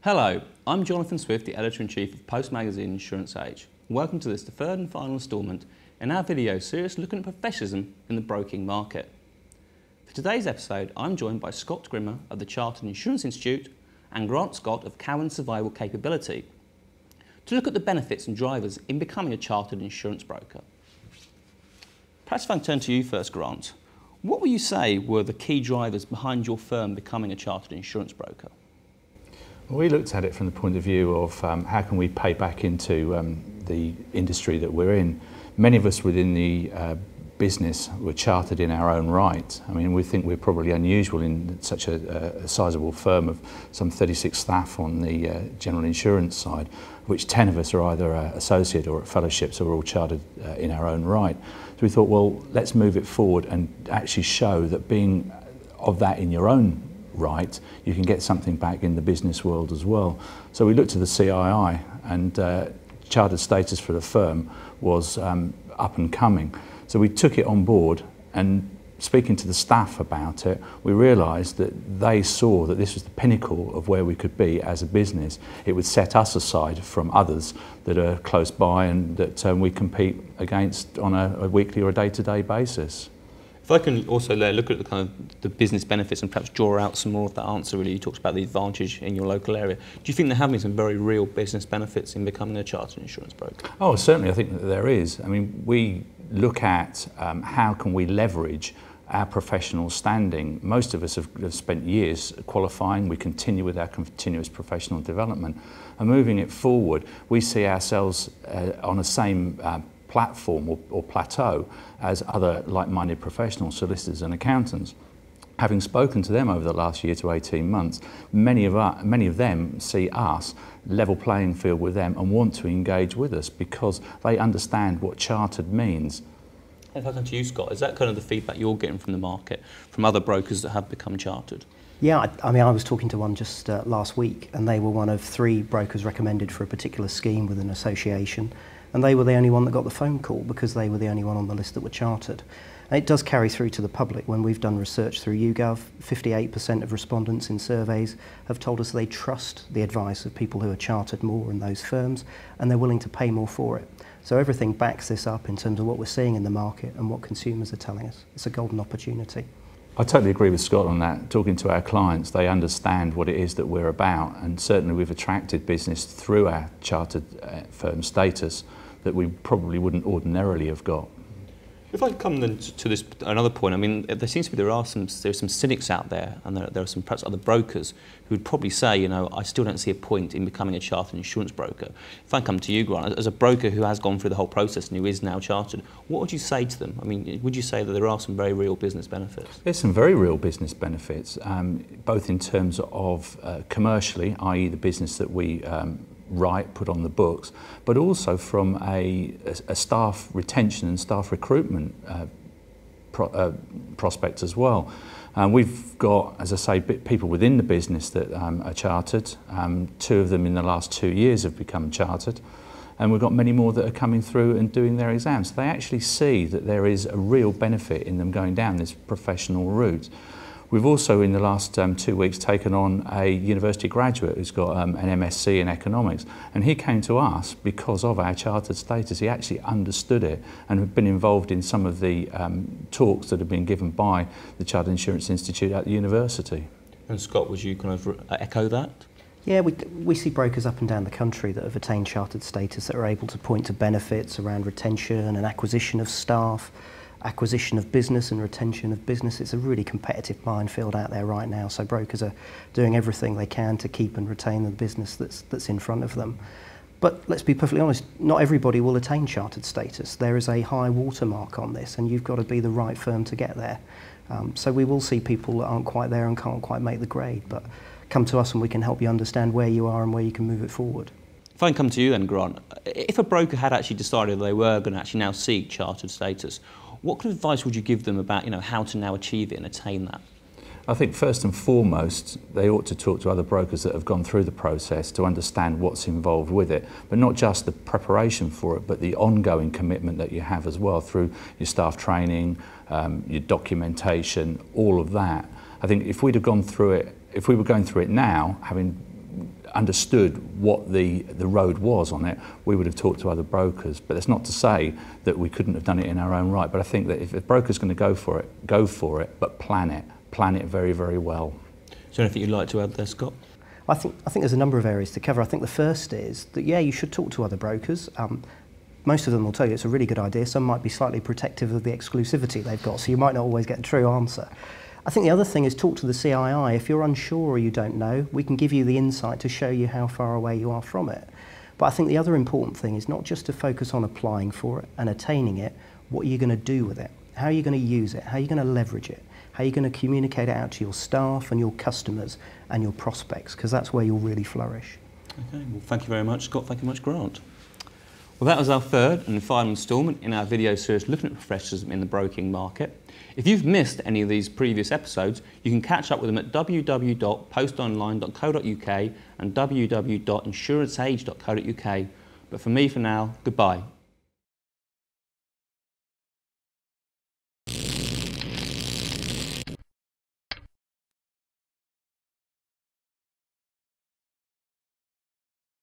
Hello, I'm Jonathan Swift, the Editor-in-Chief of Post Magazine Insurance Age. Welcome to this, the third and final instalment in our video series looking at professionalism in the broking market. For today's episode, I'm joined by Scot of the Chartered Insurance Institute and Grant Scott of Cowens Survival Capability to look at the benefits and drivers in becoming a chartered insurance broker. Perhaps if I can turn to you first, Grant. What would you say were the key drivers behind your firm becoming a chartered insurance broker? Well, we looked at it from the point of view of how can we pay back into the industry that we're in. Many of us within the business were chartered in our own right. I mean, we think we're probably unusual in such a sizable firm of some 36 staff on the general insurance side, which 10 of us are either associate or at fellowship, so we're all chartered in our own right. So we thought, well, let's move it forward and actually show that being of that in your own right, you can get something back in the business world as well. So we looked to the CII, and chartered status for the firm was up and coming. So we took it on board, and speaking to the staff about it, we realised that they saw that this was the pinnacle of where we could be as a business. It would set us aside from others that are close by and that we compete against on a weekly or a day-to-day basis. If I can also look at the kind of the business benefits and perhaps draw out some more of that answer, really, you talked about the advantage in your local area. Do you think there have been some very real business benefits in becoming a chartered insurance broker? Oh, certainly, I think that there is. I mean, we look at how can we leverage our professional standing. Most of us have spent years qualifying. We continue with our continuous professional development. And moving it forward, we see ourselves on the same platform or plateau as other like-minded professionals, solicitors and accountants. Having spoken to them over the last year to 18 months, many of them see us level playing field with them and want to engage with us because they understand what chartered means. If I come to you, Scott, is that kind of the feedback you're getting from the market, from other brokers that have become chartered? Yeah, I mean, I was talking to one just last week, and they were one of 3 brokers recommended for a particular scheme with an association, and they were the only one that got the phone call because they were the only one on the list that were chartered. And it does carry through to the public. When we've done research through YouGov, 58% of respondents in surveys have told us they trust the advice of people who are chartered more in those firms, and they're willing to pay more for it. So everything backs this up in terms of what we're seeing in the market and what consumers are telling us. It's a golden opportunity. I totally agree with Scott on that. Talking to our clients, they understand what it is that we're about, and certainly we've attracted business through our chartered firm status that we probably wouldn't ordinarily have got. If I come then to this another point, I mean, there seems to be there's some cynics out there, and there are some perhaps other brokers who would probably say, you know, I still don't see a point in becoming a chartered insurance broker. If I come to you, Grant, as a broker who has gone through the whole process and who is now chartered, what would you say to them? I mean, would you say that there are some very real business benefits? There's some very real business benefits, both in terms of commercially, i.e. the business that we put on the books, but also from a staff retention and staff recruitment prospect as well. We've got, as I say, people within the business that are chartered. 2 of them in the last 2 years have become chartered, and we've got many more that are coming through and doing their exams. They actually see that there is a real benefit in them going down this professional route. We've also, in the last 2 weeks, taken on a university graduate who's got an MSc in economics, and he came to us because of our chartered status. He actually understood it and had been involved in some of the talks that have been given by the Chartered Insurance Institute at the university. And Scott, would you kind of echo that? Yeah, we see brokers up and down the country that have attained chartered status that are able to point to benefits around retention and acquisition of staff, acquisition of business and retention of business. It's a really competitive minefield out there right now, so brokers are doing everything they can to keep and retain the business that's in front of them. But let's be perfectly honest, not everybody will attain chartered status. There is a high watermark on this, and you've got to be the right firm to get there. So we will see people that aren't quite there and can't quite make the grade, but come to us and we can help you understand where you are and where you can move it forward. If I can come to you then, Grant, if a broker had actually decided they were going to actually now seek chartered status, what kind of advice would you give them about, you know, how to now achieve it and attain that? I think first and foremost, they ought to talk to other brokers that have gone through the process to understand what's involved with it, but not just the preparation for it, but the ongoing commitment that you have as well through your staff training, your documentation, all of that. I think if we'd have gone through it, if we were going through it now, having understood what the road was on it, we would have talked to other brokers. But that's not to say that we couldn't have done it in our own right. But I think that if a broker's going to go for it, but plan it very, very well. Is there anything you'd like to add there, Scott? I think there's a number of areas to cover. I think the first is that, yeah, you should talk to other brokers. Most of them will tell you it's a really good idea. Some might be slightly protective of the exclusivity they've got, so you might not always get the true answer. I think the other thing is talk to the CII. If you're unsure or you don't know, we can give you the insight to show you how far away you are from it. But I think the other important thing is not just to focus on applying for it and attaining it, what are you going to do with it? How are you going to use it? How are you going to leverage it? How are you going to communicate it out to your staff and your customers and your prospects? Because that's where you'll really flourish. Okay, well, thank you very much, Scott. Thank you very much, Grant. Well, that was our third and final instalment in our video series looking at professionalism in the broking market. If you've missed any of these previous episodes, you can catch up with them at www.postonline.co.uk and www.insuranceage.co.uk. But for me for now, goodbye.